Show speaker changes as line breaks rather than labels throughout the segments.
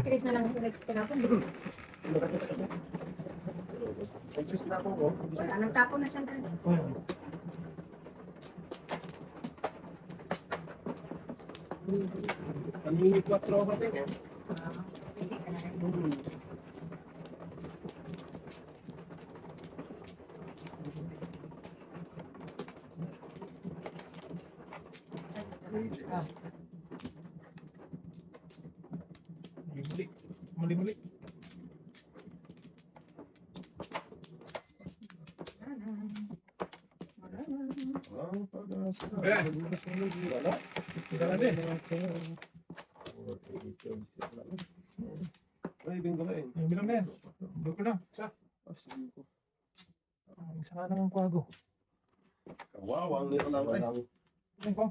Kilis na lang ulit tinapon. Wala, nagtapon na siya.
Ang unit 4 ako natin eh.
Hindi ka na rin.
Muli.
Ay, bingo na eh.
Bilang na yan. Bilang ko lang. Isa. Isa nga naman kwago.
Kawawa, ang nito lang eh.
Yan ko.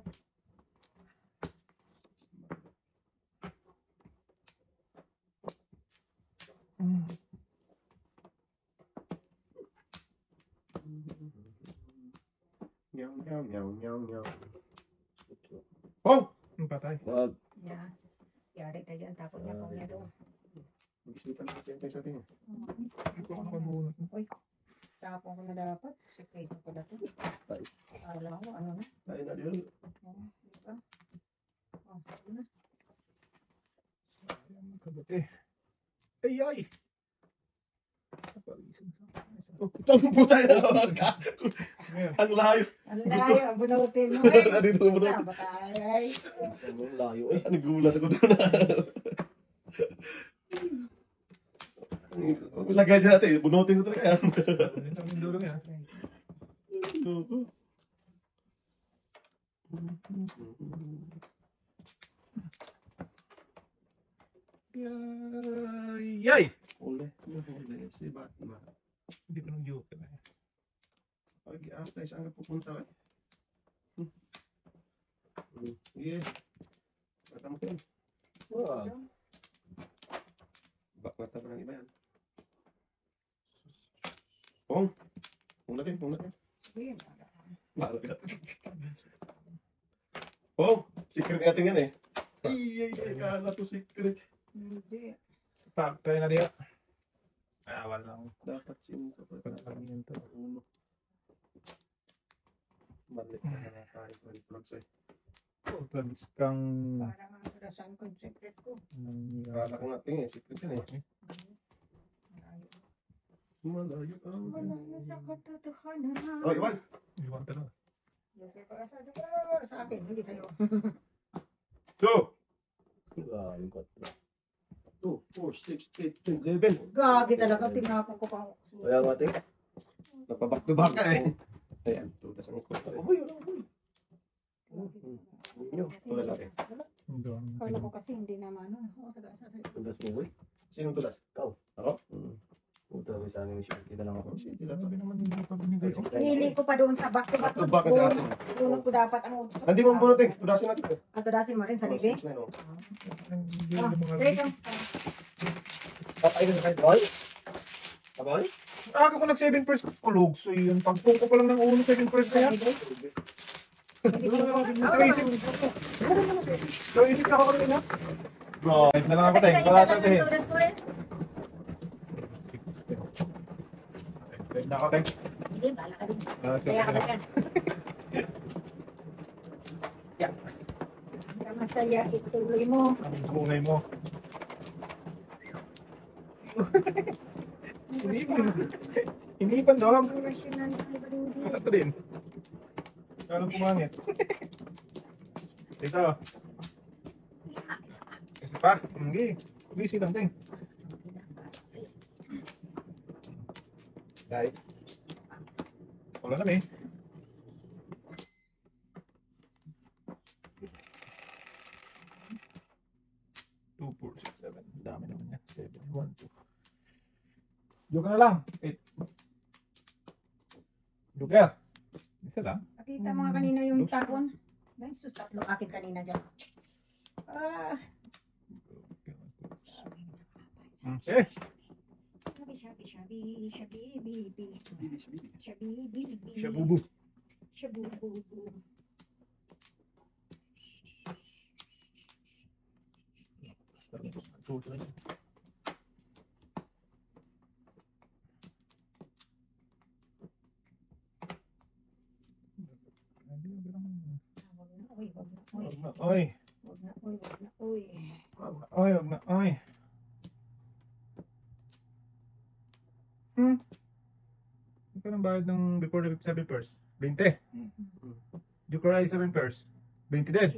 Nyaw. Oh!
Patay.
Wag.
Yeah. Yari tayo dyan. Tapon niya kung niya doon.
Mag-isipan natin tayo sa atin eh.
Uy. Tapon ko na dapat. Sekreto ko na ito. Alam ko, ano na.
Tayo na yun.
Diba? Oh, ano na.
Kabate. Ay!
Tumbo tayo na ka. Ang layo.
Ang layo, bunutin mo eh.
Nandito mo na.
Sa batay.
Ang layo eh. Nagulat ako doon. Lagay dyan natin. Bunutin ko talaga yan.
Ito ang duro niya. Yay!
Uli. Si Batman.
Hindi pa nung joke na.
Okay, tayo saan ka pupunta eh? Yeah. Matama ko yun. Wow. Back na tayo ng iba yan. Pong natin.
Sige,
Malapit. Pong! Secret natin yan eh. Ay, kala to secret.
hindi.
Try na diya. Walang.
Dapat simple pa.
Pagpangin to.
Uno. Mali na kahit plugs eh.
Plugs kang...
Parang ang karasan ko, secret ko.
Kala ko natin eh. Secret yan eh. Malayo ka.
Malayo sa katotohanan.
Oh, Iwan!
Iwan ka na.
Okay, pag-asado ka sa akin, hindi sa'yo.
2!
Yung 4. 2, 4, 6, 8, 10, 11.
Gagi talaga, tinapon ko pa.
Kaya nga tingin. Napaback to back ka eh. Ayan, tulas ang kulit. Uy. Tulas atin.
Kala ko kasi hindi naman.
Tulas mo, uy. Sinong tulas? Ikaw. Ako? Puta, may sa akin yung shirt. Kita lang ako.
Sabi naman hindi pa binigay.
Pinili ko pa doon sa back to back.
Back to back sa atin.
Bunot ko dapat ang utso.
Hindi mo bunutin. Tudasin natin.
Ang tudasin mo rin sa libi.
6 na yun.
Trace ang...
Papay na kayo, boy? Aboy?
Aga ko nag-7 first kulog. So yun, pagpungko ko lang ng uno 7 first na yan. Trace ako kanina. Bro, na lang ako tayo. Para sa tayo. Na ako tayo.
Sige, bahala ka din. Saya ka ba yan? Masaya, ituloy mo.
Ang bungay mo. Inipan daw. Ito din. Kano pumangit? Ito. Ito pa. Hindi. Busy lang din. Dahil. Wala na eh. 2, 4, 6, 7. Dami naman yan. 7, 1, 2. Joker na lang. 8. Joker. Isa lang.
Nakita mga kanina yung tapon. Dahil sus, tatlo akin kanina dyan. Ah.
Eh. Shabubu. 2, 3.
Uy, wag na. Uy,
Wag na, oy.
wag na. Uy, wag na. Uy.
Wag na, oy. Wag na, oy. Ito ka ng bayad ng before the 7 pairs. 20. Jukurai 7 pairs. 20 din.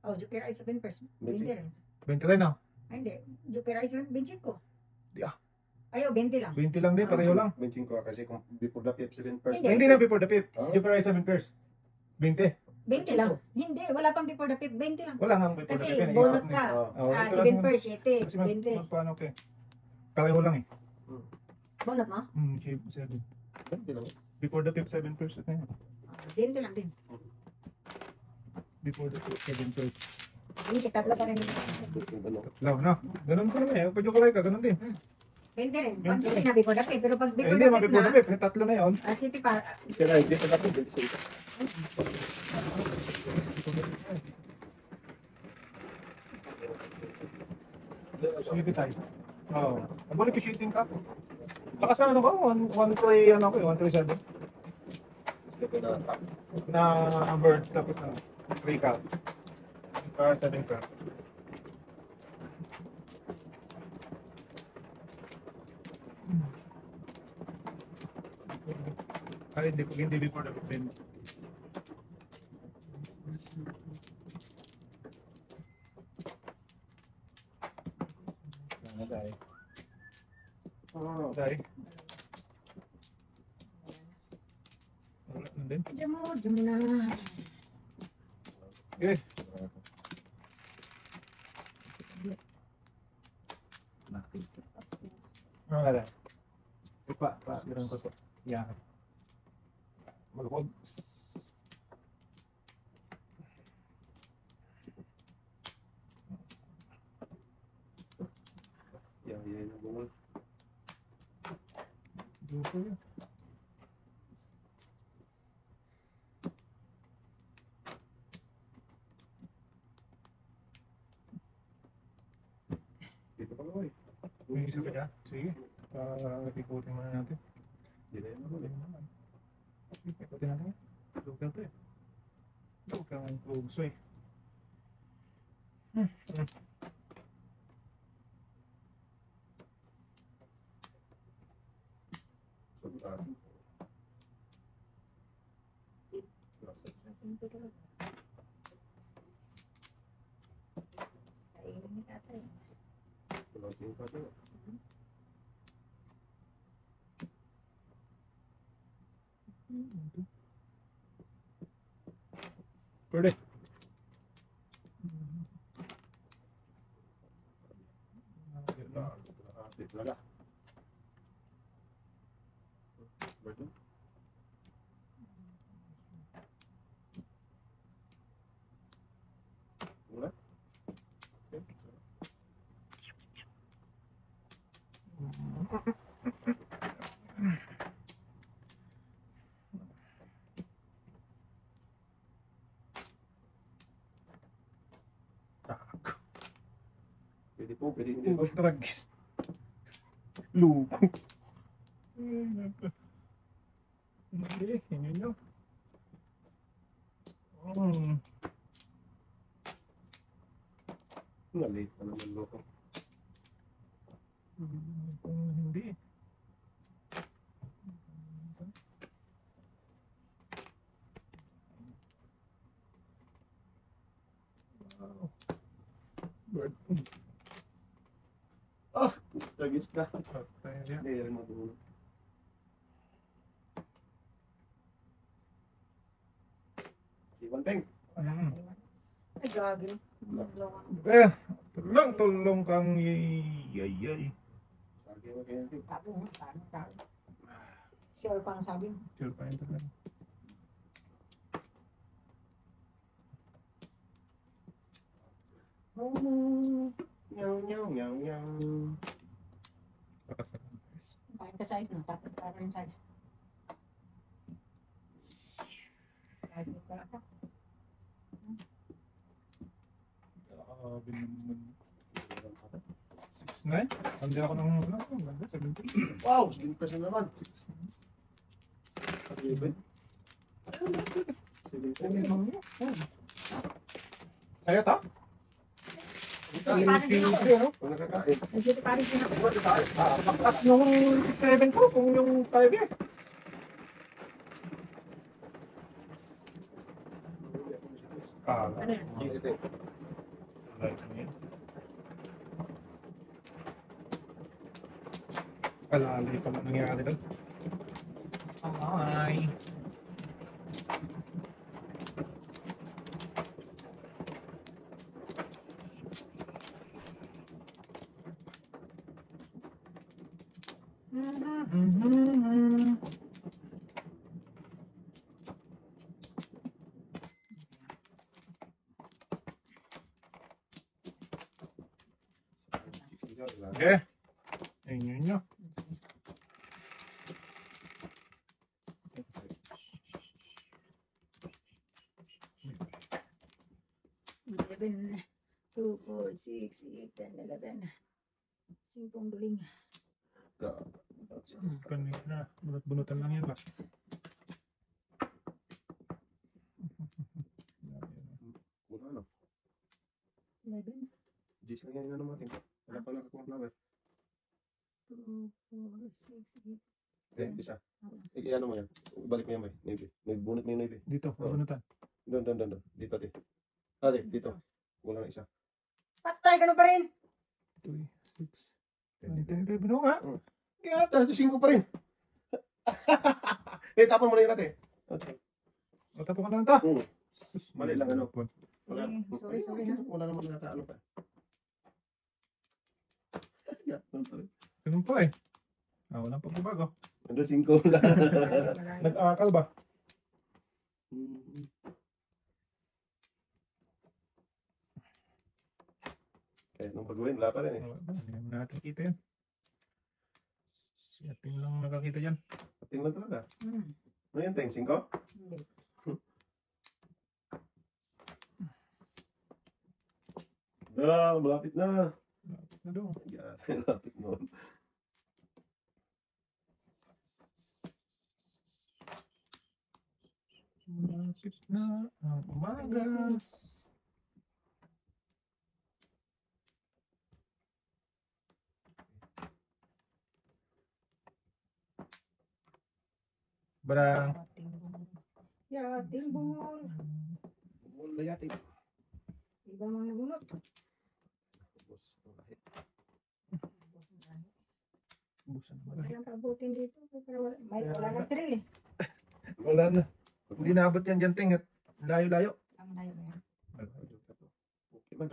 Oh, Joker ay 7 pairs. 20 rin.
20 rin ah.
Ay, hindi. Joker ay 7, 25.
Di ah.
Ay, oh, 20 lang.
20 lang din, pareho lang.
Benching ko kasi kung before the fifth 7 first.
Hindi.
Hindi na before the 5th.
Ah.
Jukurai 7 pairs. 20.
20 lang. Hindi, wala pang before the 5, 20 lang.
Wala nga before the
Kasi
5th. yan,
bonus
eh.
ka.
Oh, ito
7
lang.
pairs, 7,
Kasi
20.
magpaano ka eh. Pareho lang eh.
Bonus mo?
7.
20 lang.
Before the 5th 7 pairs. Ito yan.
20 lang din.
Before the 5th 7 pairs.
Hindi, tatlo pa rin.
Lang na. Ganun ko naman eh. Pag Jukurai ka, ganun din.
20 rin.
20
20 rin na before the 5, pero pag
Eh,
before
hindi
the
naman
5
before the
na,
5th. Tatlo na yun.
City pa,
Kaya hindi pa dapat 26.
Sige tayo. Oo. Nabalik yung shooting ka. Lakas na ano ka? 1-3 ano ko eh. 1-3-7.
Sige na.
Na bird tapos na 3 ka. 7 ka. Ay, hindi before the 15. Dahil.
Oh,
Dahil. Wala na din.
Diyan mo na.
Okay. Wala. Pa. Ganun ko to. Yan. Malukog.
yan ang bungal.
Dupo yun.
Dito pa kaway.
May isa pa dyan? Sige. Ikutin muna natin.
Hindi na yan.
Wala yun naman. Sige, ikutin natin. Lugaw to eh. Lugaw ang pugso eh.
Kainin ni tatay.
Pwede.
Talaga. Berto? Wala? Pwede po, pwede hindi po.
Tragis. Lupo. Hindi, hindi nyo.
Nalit na naman loko.
Hindi. Wow. Bird.
Ah! Tagis ka.
Patay yan.
Hindi rin matulog. Ibanteng.
Ay, gagawin.
Tulong kang yay.
Sagi mo kaya natin.
Tago mo, tago. Sure pang saging.
Sure pa yun talaga.
Nyaw, nyaw, nyaw, nyaw.
Kain ka size no, tapos para yung size. Kahit di pala ka.
Grabe naman. 6'9". Hindi ako ng ano, ganda, 70.
Wow, 7% naman. 7. 7.
Sa'yo to?
Parang din ako.
Ano?
Kung nakakain.
Nandito pa rin din ako.
At yung 6'7 ko, kung yung 5 yan. Kala.
Ano yan?
Kalali pala nangyari doon. Ay. Okay. Ayun yun.
11, 2, 4, 6, 8, 10, 11. 5 duling.
Kanina. Bunot-bunutan lang yan ba?
Wala na.
11,
Gis lang yan naman natin. Wala pala kakong flower.
2, 4, 6, 8.
Eh, isa. Ano mo yan? Balik mo yan, bay. Maybe. Bunot mo yung maybe.
Dito, bunutan.
Doon. Dito, ate. Ate, dito. Wala na isa.
Patay, ganun pa rin.
3, 6, 10, binuo nga.
Kaya ata, 5 pa rin. Tapon mo na yun, ate.
Matapo ka lang ito.
Mali lang, ano.
Sorry ha.
Wala naman nakakaano pa.
Ganun po eh. Walang pagbabago.
Nandun 5 lang.
Nag-aakal ba?
Kahit nung pag-uwin, wala pa rin eh.
Hindi naman natin kita yan. Si ating lang nakakita dyan.
Pating lang talaga.
Hmm.
Ano yan, Teng? 5?
Hindi.
Malapit na.
Na doon.
Yeah, malapit noon.
Malapit na ang umaga. Barang.
Yating bungol.
Wala yate.
Iba mga nabunot.
Busan na
Walang pabutin dito. Wala nang trail eh.
Wala na. Hindi naabot yan dyan, Ting. Layo-layo.
Ang layo na yan.
Okay man.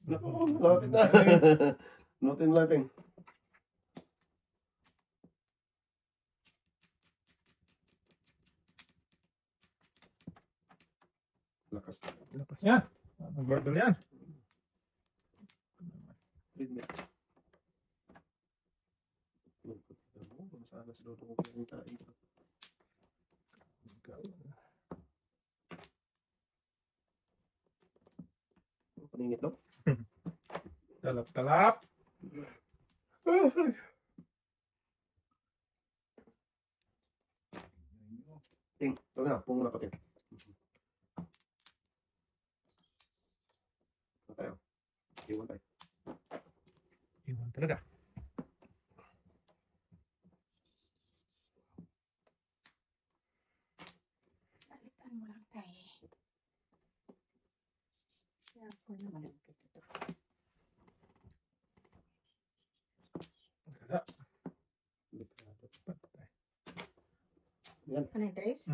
Naku, malapit na. Notin natin. Lakas.
Lakas yan. Nag-barbell yan.
Sana sa loob ko kain. Paningit no?
Talap-talap.
Ting, ito na, pumuna ko ting. Ito tayo. Iwan tayo.
Iwan talaga.
Balikan mo lang tayo. Kaya ako na malagkit ito.
Kasa.
Yan.
Ano yung trace?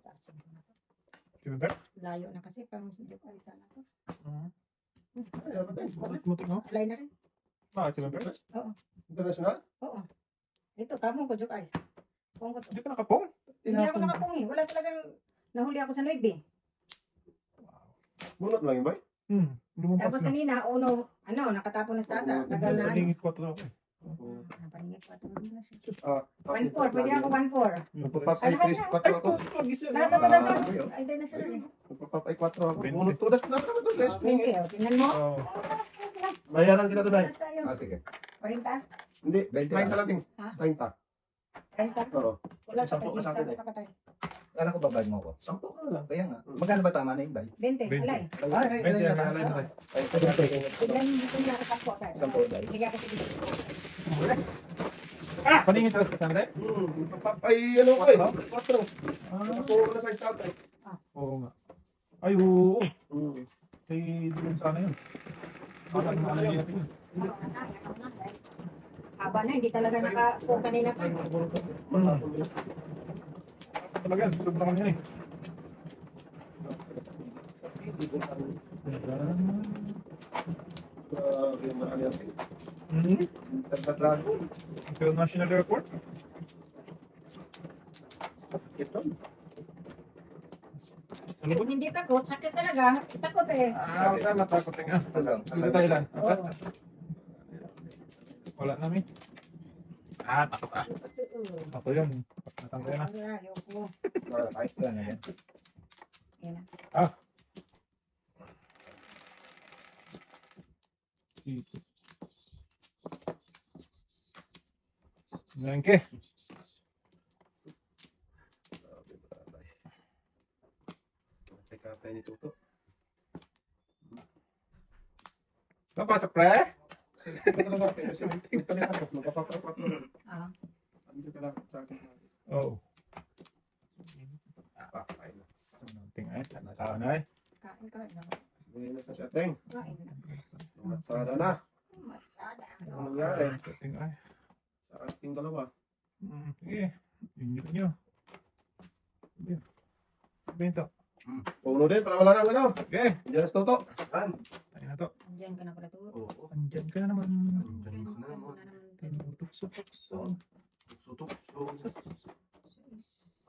Tasin ko na to.
Diba?
Layo na kasi. Parang sundok ay na to.
Mutik mo?
Alay na rin.
Bakit sila ba?
Oo.
International?
Oo. Ito, kamong ko, Jokay. Kung ko to.
Hindi ka nakapong?
Hindi ako nakapong eh. Wala talagang nahuli ako sa live eh.
Wow.
Bunot lang yun, boy.
Lumampas
Tapos
na.
kanina, nakatapon na sa tata. Tagal na.
Nalingit ko ito ako.
Napaningit pa ito.
Ah,
1-4, pwede ako 1-4.
Magpapap ay
Lahat
3,
na.
4 ako.
Lahat na pala sa international.
Magpapap ay 4 ako. Bunot tudas na naman ito. Guys,
Okay, tingnan mo.
Oh.
bayaran kita tunay.
Basta yun.
Okay.
40?
Hindi,
20
30 lang ting.
Ha?
30.
30?
Oo.
Wala pa
Sampu
tayo.
ka sa akin eh.
Kakatay.
Kala ko babayad mo ako.
10 ka na lang.
Kaya nga. Magkano ba tama na yung day?
20, wala eh.
Ay,
Medyo yan, nalay mo tayo.
Ay,
Tignan mo kung nakatakbo tayo.
10 dahil.
Sige ako sige.
Paningin talaga sa sandali?
Magpapap ay ano ko eh. 4. Ako na sa start eh.
Oo nga. Ay, oo.
Mm.
Ay, doon sana yun. Parang ano yun.
Haba na, hindi talaga nakapo kanina pa.
Talaga, sobrang ano yun eh.
Marami ang ting.
Hmm?
Tagtatrago.
International Airport?
Sakit lang.
Ano ba?
Hindi takot, sakit talaga. Takot eh.
Natakot nga. Dito tayo lang.
Oo.
Wala namin. Takot ah. Ako yun. Natanggal na.
Ayoko.
Kahit ka na yan.
Yan na.
Nangke.
Teka, tayo ni Tuto.
Napasok pre?
Sige, talaga. Kasi hindi ka lang ako. Magpapap 4 lang.
Ah.
Hindi ka lang sa akin.
Oo.
Papay na.
Something ay. Tao na eh.
Kain ka na.
Bigyan na sa setting.
Kain na.
Matsara na.
Masada.
Ano nangyari?
Something ay.
Sa ating dalawa.
Sige. Inyo nyo. Bento.
Puno din, para wala nang ano.
Okay.
Diyan sa Toto.
An?
Tayo na to.
Diyan ka na pala to.
Oo.
Andyan ka na naman.
Andyan ka na naman.
Tukso-tukso.
Tukso-tukso.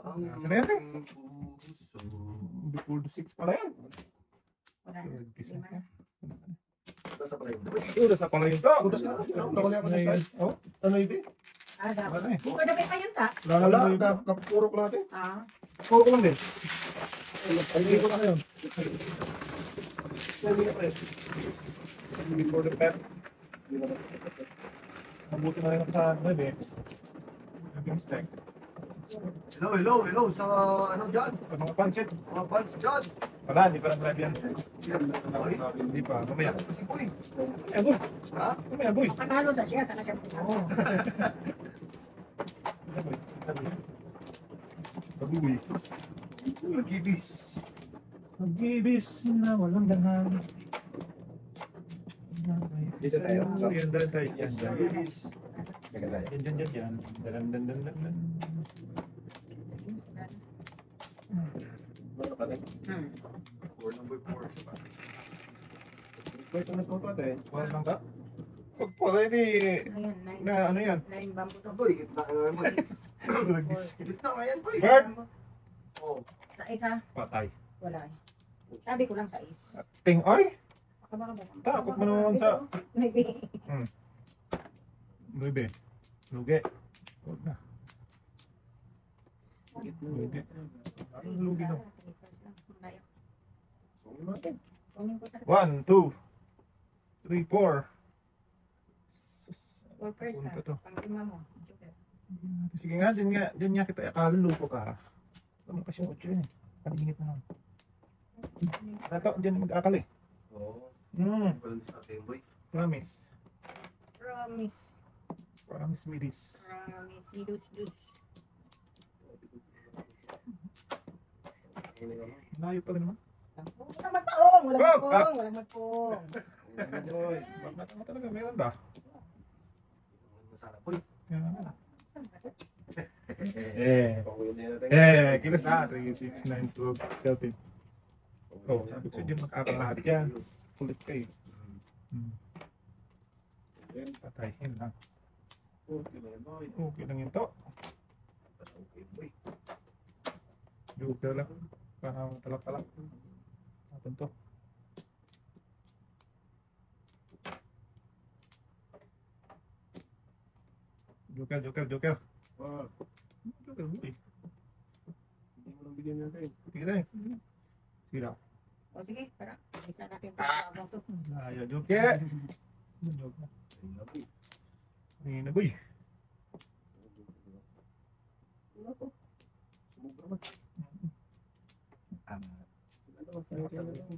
Ano yan eh?
Puso.
Before the 6 pala yan.
Wala na. Lima na.
Nasa pala yun.
Sa pala yun to.
Butas ka na. Nakuli ako sa side.
Oh,
Ano yun?
Ah,
wala
dapat.
na eh.
Pwede kayo pa yun ta?
Wala, kapuro ko natin.
Ah.
Puro ko lang din. Hindi ko na yun. Before the pet. Mabuti na rin ako sa web eh. Naging stack.
Hello sa ano dyan?
Sa mga pancit.
Mga fans dyan.
Wala, hindi pa nag-live yan.
Ay,
Hindi pa. Mamaya.
kasi boy.
Mamaya, boy.
Ha?
Mamaya, boy.
Patalo sa siya, saka siya.
Oo. Babuy.
Nagibis.
Mag-ibis na walang dangal.
Dito tayo.
Yan, dyan tayo. Yan, dyan.
Nagibis. Teka tayo.
Yan, dyan, dyan, dyan. Dan, dan, dan, dan, dan.
Ano ka rin?
4 number 4.
Boy, sa mas Toto ate.
Wala lang ka? Pag po, hindi.
Ayan, nine.
Na, ano yan?
Nine bamboo to.
Boy, gitna ka naman.
Nagis.
Gitna nga yan, boy.
Bird!
Oh.
Sa isa,
Patay.
wala eh. Sabi ko lang sa is.
Ting, ay!
Baka ba?
Takot mo naman sa...
Maybe.
Lugi. Lugi. Huwag na. Lugi. Ano lugi no? One, two, three, four.
Or first
Punta
na.
to.
Pang-lima mo.
Sige nga, dyan nga kita akalulupo ka. Ano kasi yung 8 yun eh. Paningit na lang. Nato, dyan mag-akal eh.
Oo. Walang sa atin, boy.
Promise.
Promise.
Promise me this.
Promise. Dus.
Layo pa rin naman.
Walang magpaong. Walang
Oh,
magpaong. Walang magpaong.
Boy, bakit talaga meron ba?
Masarap, boy.
Yan.
Saan ba ito?
Pauwi din natin.
Kilos na. 3, 6, 9, 12, 13. Oh, sabi ko dyan mag-akal lahat yan. Kulit kayo. Patayin lang.
Okay na yan, boy.
Okay lang yun to.
Okay, boy.
Joker lang. Para talak-talak. Natin to. Joker, Joker, Joker.
Ah,
Joker, boy.
hindi mo lang bigyan natin.
Sige tayo. Sige lang.
O sige, para isa natin ito bagong to.
Ayaw, Joker. Joker.
Ayun na, boy.
Ayun na, boy.
Wala po. Sumubra ba?
Ano?
Ano, kaya ka na lang.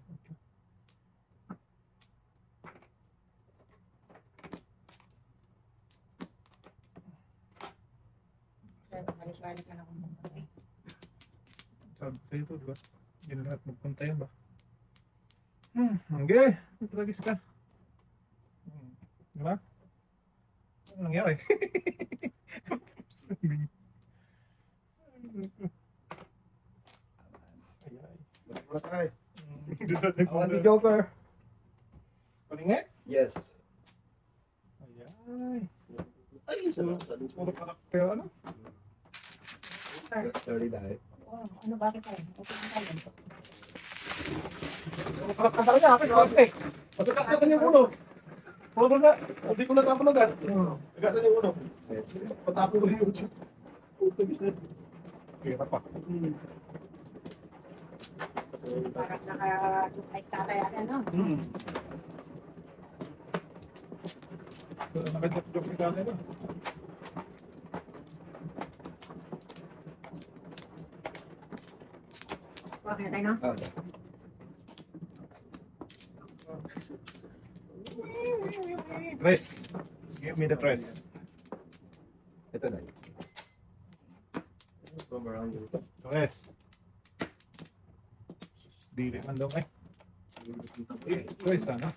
Pero balik-balik na ako muna. Okay.
Sabi sa'yo ito, di ba? Yan lahat magpunta yan ba? Okay. Tragis ka. Di ba? Ano nangyari? Ay, ay.
Balik mo na tayo.
Ako
Ako ang Joker.
Palingit?
Yes.
Ay, ay.
Ay, isa lang.
Puro karakter, ano?
Sorry, dahil.
Oh, ano bakit tayo? Okay na tayo.
Puro karakter sa kanya, akin, kasi.
Masagasan yung uno.
Puro basa.
Hindi ko natapon agad. Sagasan yung uno. Patapon ko rin yung YouTube. Tagis na.
Kira pa.
Parang naka-tupay tatay agad, no?
Nakajok-jok si tatay ba?
Bakit na tayo, no?
Okay.
Tres. Give me the tres.
Ito na. From around you.
Tres. Dili man daw eh. Tres ano?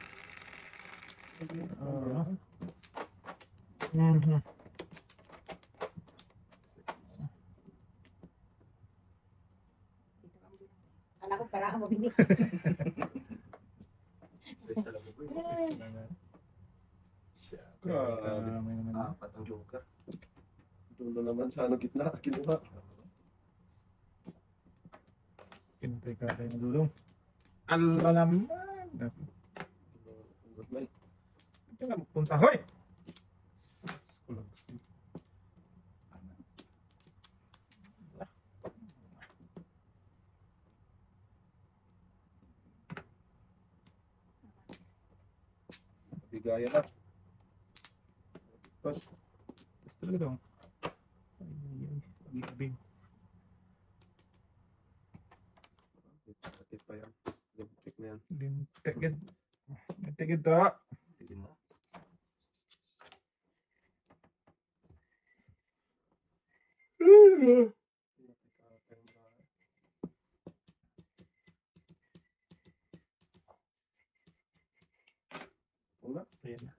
Kala ko para ako mabindi.
Sa lang mo.
Grabe naman.
Apat ang Joker. Doon na naman sa ano gitna. Kinuha.
Pinatay ka tayo ng dulong. Ala naman.
May.
Ito nga magpunta. Hoy!
Bigaya na. Pas.
Gusto talaga daw. Ay, pag-ibig.
Patip pa yan. Lintik na yan.
Lintigid. Lintigid to.
Tigin na. Una.
Ayan na.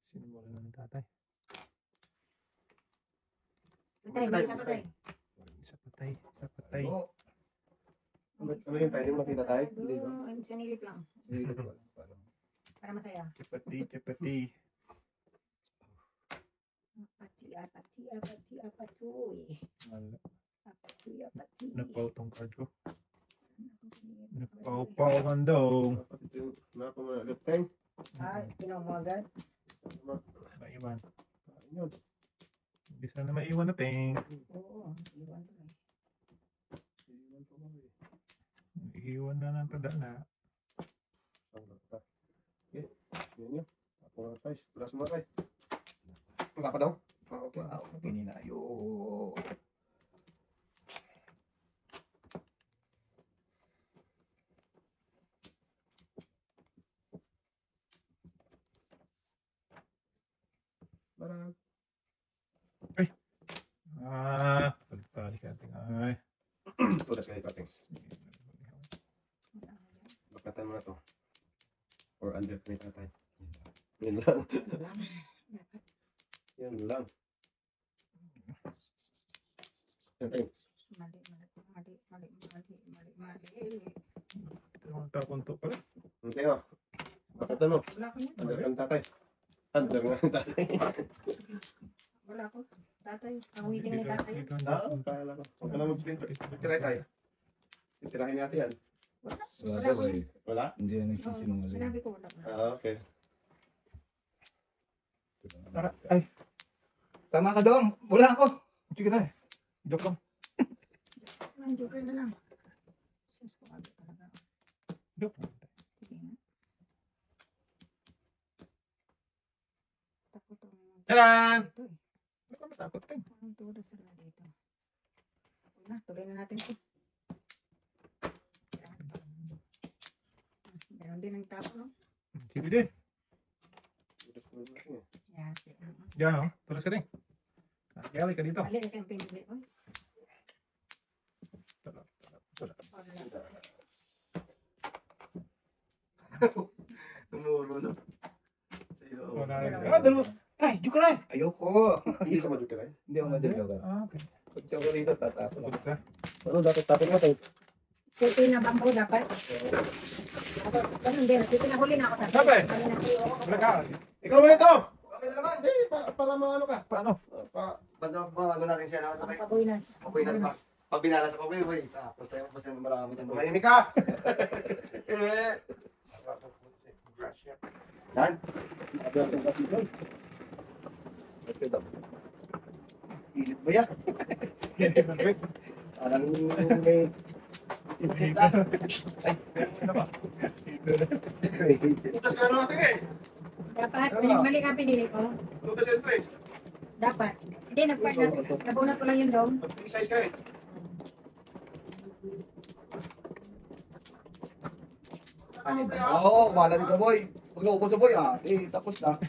Sinimula na ng tatay.
Patay, may isa patay.
Isa patay. Isa patay.
Ano yun tayo? Hindi mo nakita tayo?
Sinilip lang. Para masaya.
Chapati, chapati.
Apati.
Wala.
Apati.
Nagpaw tong card ko. Nagpaw-paw man daw.
Dapat ito yung napamagagat time.
Ay, kinuha mo agad.
Maiwan.
Kain yun.
Hindi sana maiwan natin.
Oo, iwan to eh.
Iwan pa ba eh?
Iwan na ng tada na.
Sanggap pa. Okay. Yan yun. Ako nga guys. Tulas mo tayo. Wala pa daw? Okay.
Okay, ninayo.
Barag.
Balik natin. Ay.
Tulas kayo kating. Bakatan mo na to. Or under ni tatay. Yun lang. Yun lang. Yan tayo.
Mali.
Ito ang tapunto pala.
Yan tayo. Bakatan mo.
Wala ko yan.
Under ka ng tatay. Under nga ng tatay.
Wala ko. Tatay. Ang waiting ni tatay.
Kala ko. Huwag ka na mag-spin. Titirahin tayo. Titirahin natin yan.
Wala ko yan.
Wala?
Hindi yan
Oo,
nagsisinungaling.
Sinabi ko wala ko.
Okay.
Tara. Ay.
Tama ka doon. Wala ako.
Sige na eh. Joke lang.
Ang joker na lang. Sus, kumagot talaga.
Joke lang.
Sige nga. Takot ako naman.
Taran!
Ito eh.
Ba't ka matakot ka?
Anong tuwa sila dito? Okay na, tuloy na natin ito. Yan. Meron din ang tapo, no?
Sige din.
Yan. Sige.
Diyan, oh. Tulas ka din. Nakakiyali ka dito.
Ali, kasi ang pinili. Oy.
Tulas.
Tumuro na. Sa'yo.
Wala. Ah, dalawa. Ay, joke na eh.
Ayoko.
Hindi ka madyo ka rin.
Hindi ako madalaga.
Ah, okay.
Pag ako rito, tatapos.
Tulas ka.
Ano dapat tapos mo tayo?
Suti na bangko dapat. Ako, ganun din. Suti na huli na ako sa
Sabi. Wala ka.
Ikaw mo nito! Okay na naman. Hindi, para maano ka.
Paano?
Bago natin siya na
Ang pabuinas.
Mabuinas pa. Pag binala sa pabuhay, boy. Tapos tayo marami tayo.
Mahimik ka!
Yan. Init ba yan? Parang may...
Tutas ka na natin eh.
Dapat, mali ka pinili ko.
Tutas yung stress.
Dapat. Hindi, nabunat ko lang yung dom.
Mag-exercise ka eh.
Oo, kumala dito, boy. Pag naubos na, boy, tapos na.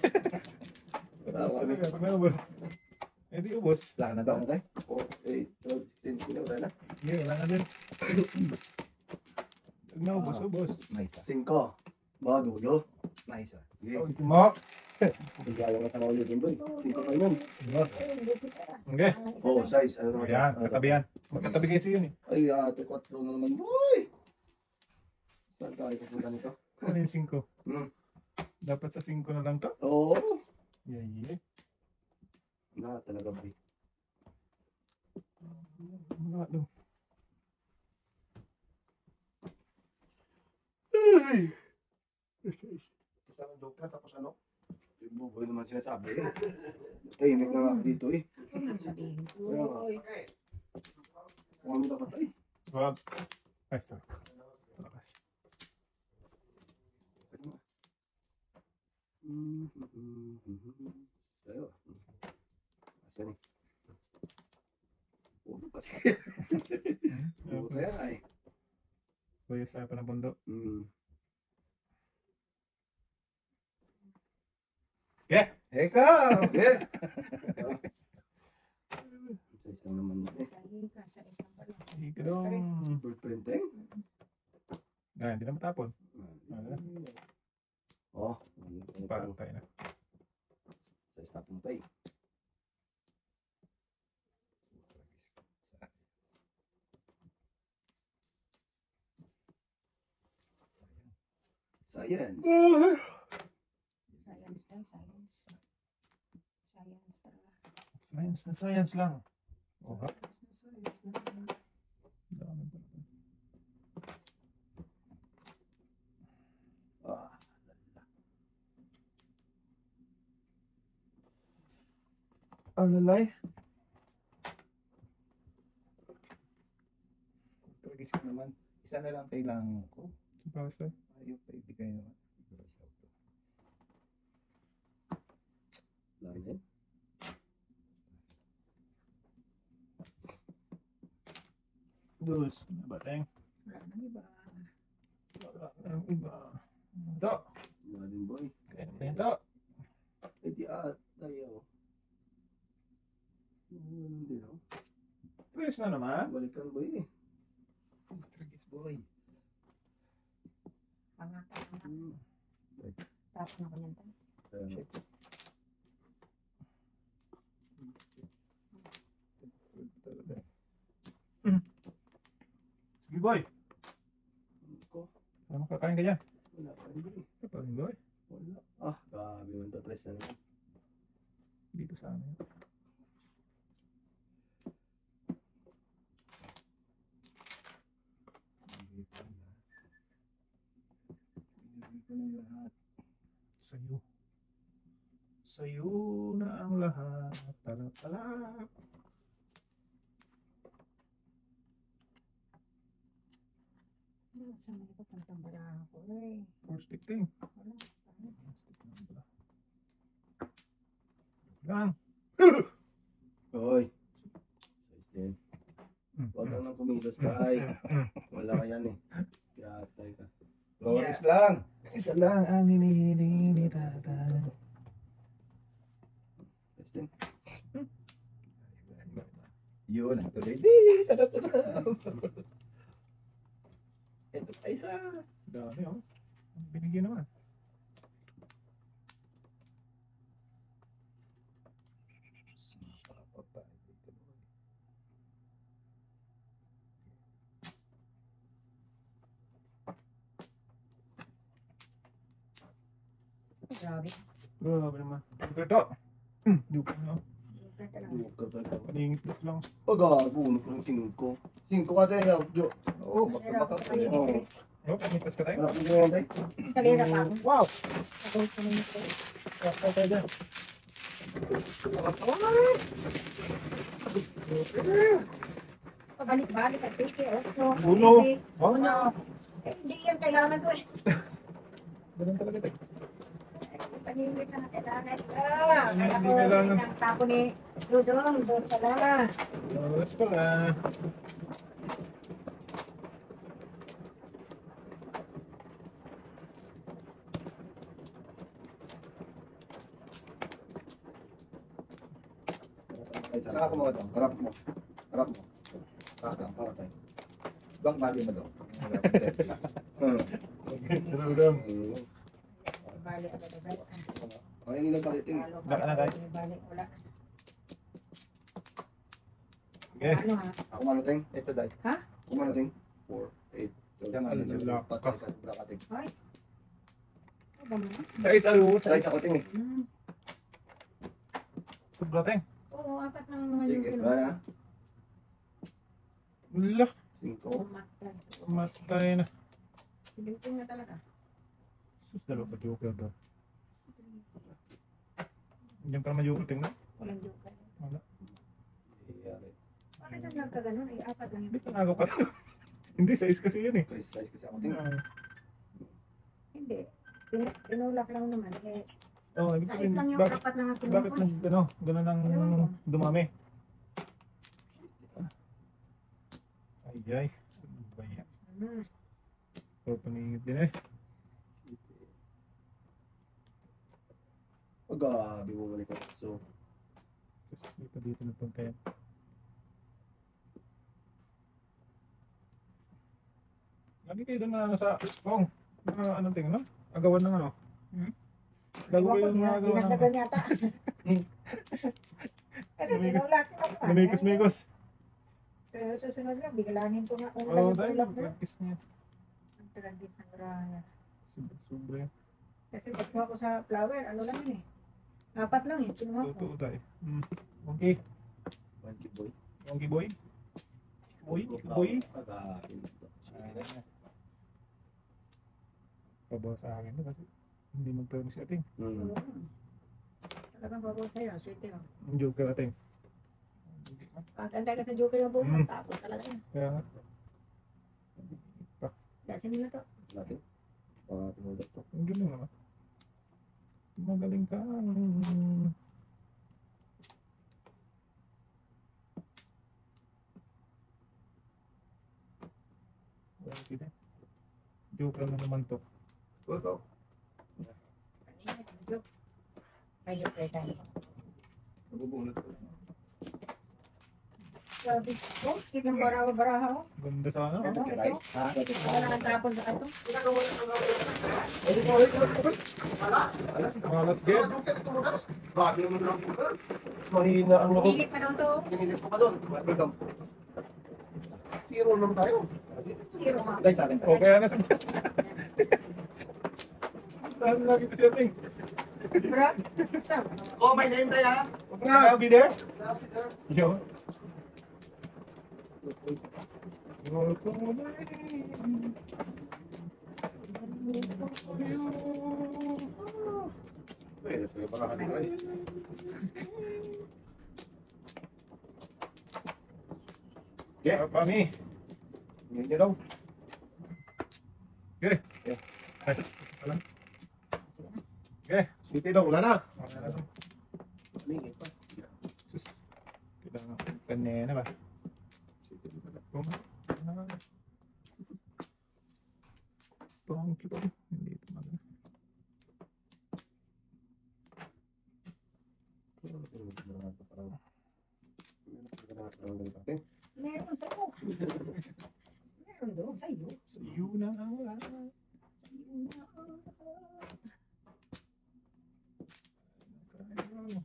Pag naubos. Eh, di ubos.
Wala na daw.
4, 8, 12, 16, wala na.
Hindi, wala na din. Pag naubos, ubos.
May isa.
5. Ba, dulo.
May isa.
Sige.
Oh, mo.
Bigayan ka sa mga ulit, boy. 5 pa yun.
Okay.
Oh, size. Ano naman?
Ayan, katabihan. Magkatabi kasi yun eh.
Ay, ate, 4 na naman, boy. Saan tayo pupunta nito?
Ano yung 5?
Hmm.
Dapat sa 5 na lang to?
Oo.
Yeah, yeah.
Na, talaga, boy.
Wala daw.
Isang joke ka, tapos ano?
Yung boy naman sinasabi. Tahimik na nga ako dito eh.
Sabihin ko. Oy.
Kung ano dapat ay.
Wag. Ay, sorry. Lakas.
Tayo. Asan eh? Oo, kasi. Oo, kaya ay.
Bayas tayo pa ng bundok.
Ikaw!
Eh! Size lang naman yun eh.
Dahil ka sa isang pala.
Hindi ka dong.
Bird printing?
Ah, hindi na matapon.
Oh,
Parang tayo na.
size na puntay. Science.
Science daw, science. Science talaga.
Science na science lang. Oh, ha?
Science na.
Dami pala.
Ah,
Alalay.
Tragis ko naman. Isa na lang kailangan ko.
Basta.
Ayaw pa ibigay naman.
lain eh.
Dus. Bateng.
Wala nang iba.
Wala nang iba. Ito.
Wala din boy.
Kaya naman ito.
Eh di tayo. Ano din oh.
Please na naman.
Balikan boy eh.
Tragis boy.
Pangata na. Tapos na ko niyan.
Sige boy.
Ko.
Ano kakain ka dyan?
Wala pa rin boy.
Kapain boy.
Wala. Ah, grabe man to. Tres na naman.
Dito sa amin.
Binigay ko ng lahat.
Sa'yo. Sa'yo na ang lahat. Talak-talak.
Sa mga ko, pantambara ako eh.
Four stick thing.
Wala.
Stick na pala. Yan.
Hoy. Size din. Huwag kang nang kumilos tay. Wala ka yan eh. Yatay ka.
Flores lang.
Isa lang ang hinihili ni tatay.
Size din.
Yun, ang tuloy. Di, tara. Ito pa isa.
Dami oh. Binigyan naman.
Grabe.
Grabe naman. Ito. Duka na.
Ganda lang.
Joker tayo.
Paningit lang.
Oh, gago. Ano ko ng 5? 5 ka tayo. Jo.
Oo,
Pero ako
baka
pa yung
Oo.
interest.
Oh, panitas ka tayo.
Wala ko ngayon tayo.
Eskalera pa ako.
Wow!
Ako sa mga ito.
Sakto tayo dyan.
Pabalik-balik at piki. So,
Uno.
hindi.
Oh,
Uno. Eh, hindi yan kailangan ko eh.
ganun talaga tayo.
Paningit na kailangan.
Hindi
Ako,
kailangan.
isang tapo ni Dudong. Dos pala.
Oras pala.
Ay,
Saan ka kumuha doon?
Harap mo. Harap mo.
Saan?
Para tayo.
Bang bali mo doon?
Dudong.
Balik agad-agad.
Kaya nila palitin.
Lalo
Baka na tayo.
Balik, wala.
Okay.
Ano ha?
Ako manating.
Ito dahil.
Ako manating. 4, 8,
Diyan nga,
sila.
Patay ka. Sobra kating.
Ano ba mo?
Size alo.
Size
Size.
ako ting eh.
Sobra tayo.
Oo, apat ng mga
Sige.
yung
Wala na.
Wala.
5.
Umatay.
Matay na.
Sige, na talaga.
Sus, dalawa pa joker daw. Diyan pa naman joker tingnan.
Walang joker.
Wala.
Bakit ang nagkaganon? Ay, apat lang
Hindi
yun.
panagaw ka. Hindi, size kasi yun eh.
Okay, size kasi ako ting.
Hindi. Tinulak lang naman. Eh,
Oh, ibig
size
sabihin,
lang yung
bakit,
apat lang ang
bakit
tinulak.
nag, ano, gano'n ang
Ewan ko.
dumami? Ay, ay. Ano ba yan? So, paningit din eh.
Oh, gabi mo balik ako. So,
Dito nagpunta yan. Lagi kayo doon na ano sa, Kong, anong tingin, no? Agawan ng ano? Gago kayo ng agawan ng
Dinagdagan yata. Kasi tinulak lang pa.
Namikos-mikos.
Sa susunod nga, biglanin ko nga kung
Oo,
lang
dahil
tulak na.
practice niya.
Ang tragis ng raya.
Sobra yan.
Kasi pagkuha ko sa flower, ano lang yun eh. Apat lang eh, kinuha ko.
Totoo tayo. Okay.
monkey boy.
Monkey boy. Boy, boy.
Again.
Pabawa sa akin to kasi hindi mag-turn si ating.
Oo. Talagang babaw sa'yo, sweet yun.
Ang joker ating.
Pag anda ka sa joker ng buhay,
Mm.
tapos talaga yun.
Kaya nga.
Dasin nila to.
Natin. Tumulas to.
Ang galing naman. Magaling ka. Well, hindi. Joker na naman to.
Ito.
Joke. May joke tayo.
Nabubunot ko.
Grabe. Oh, sigang baraha-baraha oh.
Ganda sana.
Ano, ito?
Ha?
Wala nang tapon sa ato.
Malas game.
Grabe naman lang po. Mahina ang ako.
Pilit pa daw to.
Pinilip ko pa doon.
Ito.
0 naman tayo.
Zero nga.
Guys, sa akin.
Okay na sa. Saan lagi ito si ating?
Bra. Sa.
Oh, may name tayo ha.
Okay, I'll be there. Yo.
Eh, sige pa kakalik ay. Yeah.
Pami.
Hindi niyo daw.
Okay.
Yeah.
Ay, alam. Okay.
City daw, wala na.
Okay na to.
Tumingin pa.
Sus. Kailangan kanina ba?
City daw pala.
Pangki pa. Hindi ito maganda.
Meron sa ko. Meron doon, sa iyo.
Sa iyo na ang lahat.
Sa iyo na.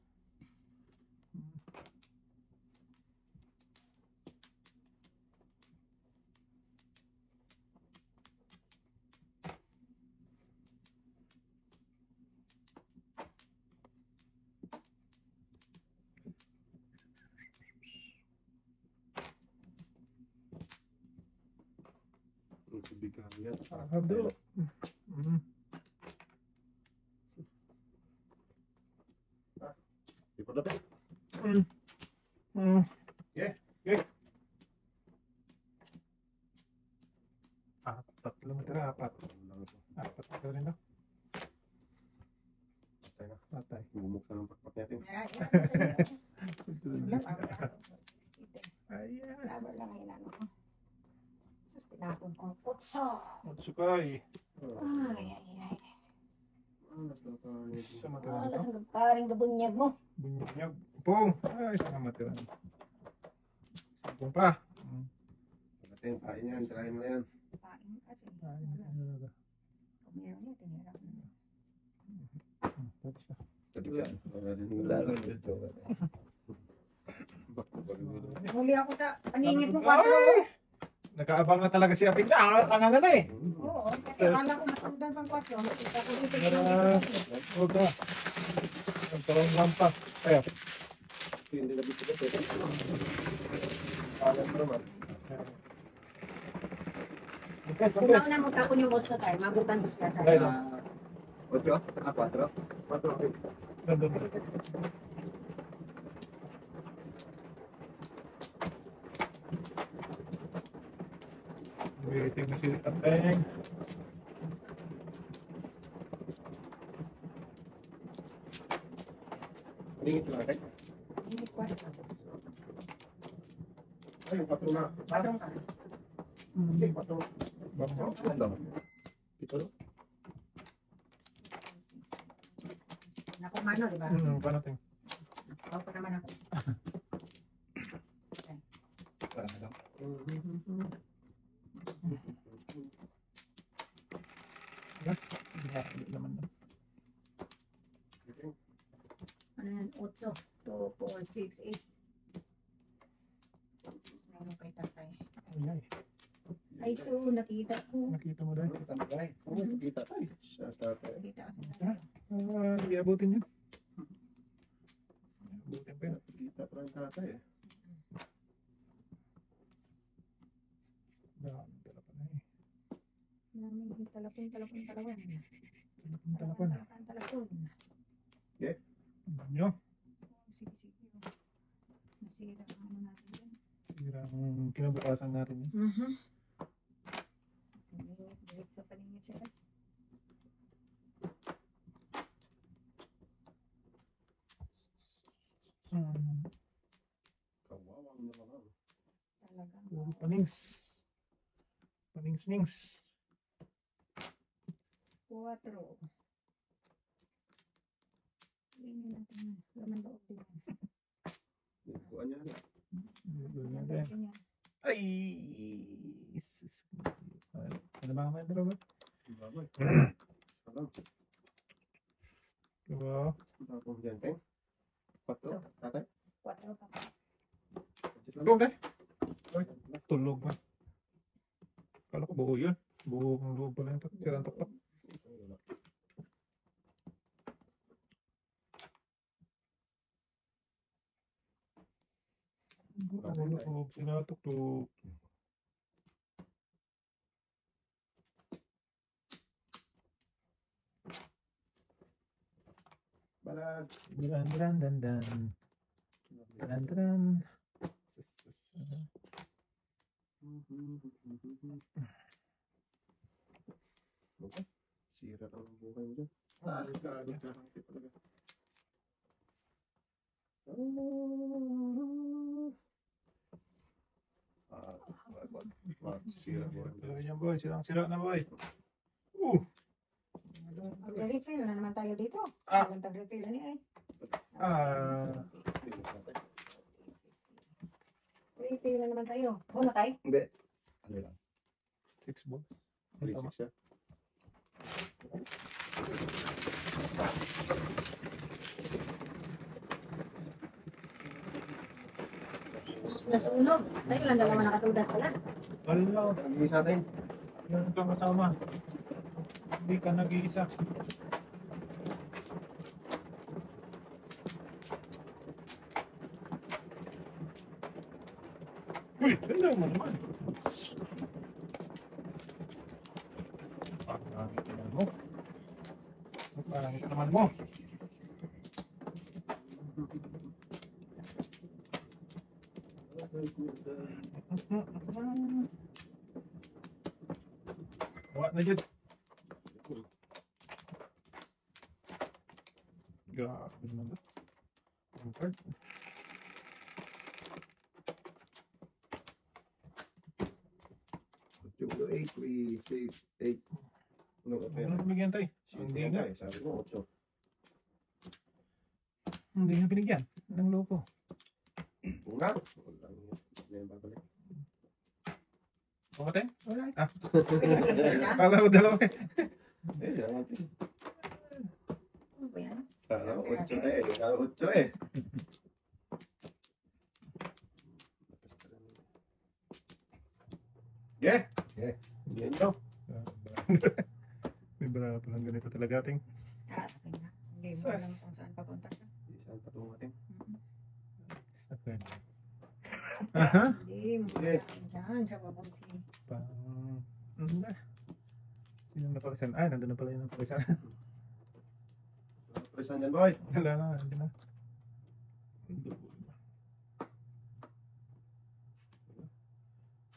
Hado.
Di pa dapat.
Apat lang tira, apat. Apat ka rin daw.
Patay na.
Patay.
Bumuksan ng pakpak natin.
Ayan.
Laban lang ngayon ano ko. Sus, tinapon kong putso.
Matsukay.
Ay.
Sa matira
Alas
nito.
ang paring gabunyag mo.
Bunyag. Pong. Ay, sa matira. Sampung pa.
Pagdating, kain yan. Sirahin mo na yan.
Paing kasi.
Ay,
Kung meron yun, tinirap na.
tapos na.
Tadi ka. Wala din.
Lalo dito.
Huli ako sa paningit mo 4.
Nakaabang na talaga si Apit. Tanga na eh.
Oo, kasi akala ko masundan pang 4. Makita ko dito.
Huwag na. Nagtarong lang pa. Kaya.
Hindi na dito ka. Alam mo naman.
Kung nauna mo tapon yung 8 tayo, mabutan ko siya sa
Right.
8? 4?
Nandun. Waiting na si Ateng.
Tingin ko natin.
Hindi 4.
Ay, yung patro na.
Patong ka.
Hindi, patro.
Bang.
Ito no?
Naku, mano, di ba?
Paano ting?
Ako pa naman ako.
Hindi naman.
Ano yan? 8, 2, 4, 6, 8. Meron kay tatay.
Ay,
Ay, so, nakita ko.
nakita mo dahil.
Oo, kita tayo. Sa starter.
Nakita kasi tatay.
Hindi abutin yun. Abutin pa yun.
Kita pa rin tatay eh.
Dami tala pa na eh.
Maraming talapon.
Talapon.
Talapon.
Nyo.
Sige. Nasira ang ano natin yan.
Sira ang kinabukasan natin yun.
Direct sa paningit siya.
Kawawang naman.
Talagang.
Puro panings. Panings-nings.
4. Tingnan natin. Laman loob din.
Kuha niya na.
Yun
Laman
natin.
loob din yan.
Ay! Ano ba naman dalawa?
Babay. Salam.
Diba?
Tapos dyan, Teng. Patro. Tatay.
4 pa.
Tulog na. Tulog ba? Kala ko buo yun. Buong loob pala yung sirang tuktok. Buong loob, sinatuktok.
Vlog.
Dan, dan, dan, dan. Dan, dan.
Sira ka ng buhay mo dyan. Agos ka lang. Talaga. Sira mo.
Talaga yan, boy. Sirang-sira na, boy.
Mag-refill na naman tayo dito.
Ah.
Mag-refill na niya eh. Refill na naman tayo. Una tayo.
Hindi. Ano lang?
6 balls.
3-6 siya.
Nasunog. Tayo lang dalawa nakatudas pala.
Wala.
Ang sa atin.
Meron kang kasama. Hindi ka nag-iisa. Uy, ganda mo naman. Pangangit naman mo. Pangangit naman mo. What na dyan? Grabe naman ba? Ang card.
Two, 8, 3, 6, 8. Ano ka pera?
Ano binigyan tayo? Hindi nga.
Sabi mo, 8.
Hindi nga binigyan. Ng loko.
Una. Wala yung babalik.
Okay tayo?
Wala.
Ah.
Isa?
Kala ko dalawa eh.
Eh, yan natin.
Ano ba yan?
Kala ko 8 eh. Kala ko 8 eh. Yeah.
Yeah.
Yan daw.
May bara palang ganito talaga ating.
Ah, okay na. Hindi mo alam kung saan papunta ka.
Saan patungo natin?
Okay. Aha.
Hindi mo alam dyan sa papunti.
Pang... Sino na palisan? Ay, nandun na pala yung palisan.
Presan dyan, boy.
Wala na, hindi na.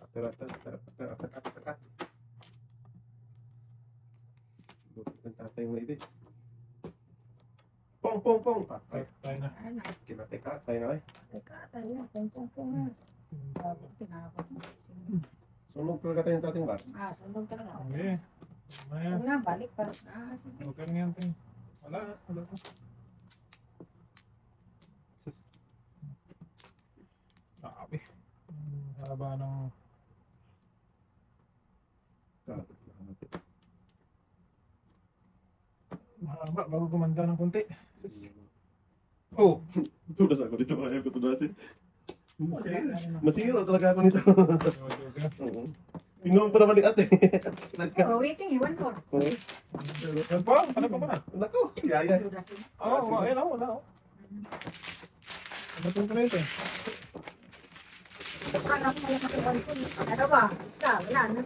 Aper. Buti ng tatay mo ibig. Pong. Patay.
Tayo na.
Ano?
Kinatay ka. Tayo na eh.
Teka, tayo. Pong na. Bago tinapon.
Sunog talaga tayo ng tatay ba?
Ah, sundog talaga.
Okay. Maya.
Huwag na, balik pa. Ah, sige.
Okay lang yan, tayo. Wala to. Grabe. Haba ng... Mahaba, bago kumanda ng konti. Oh!
Tulas ako dito. Ayaw ko tulasin.
Wala.
Masiro talaga ako nito. Pinuha pa naman ni ate.
Oh, waiting. Iwan ko.
Ano pa? Ano pa ba?
Nako, yaya.
Oo, ayun ako, wala ako. Ano pa rin ito eh?
Akala ko wala ka 1 point. Ano ba? Isa, wala na.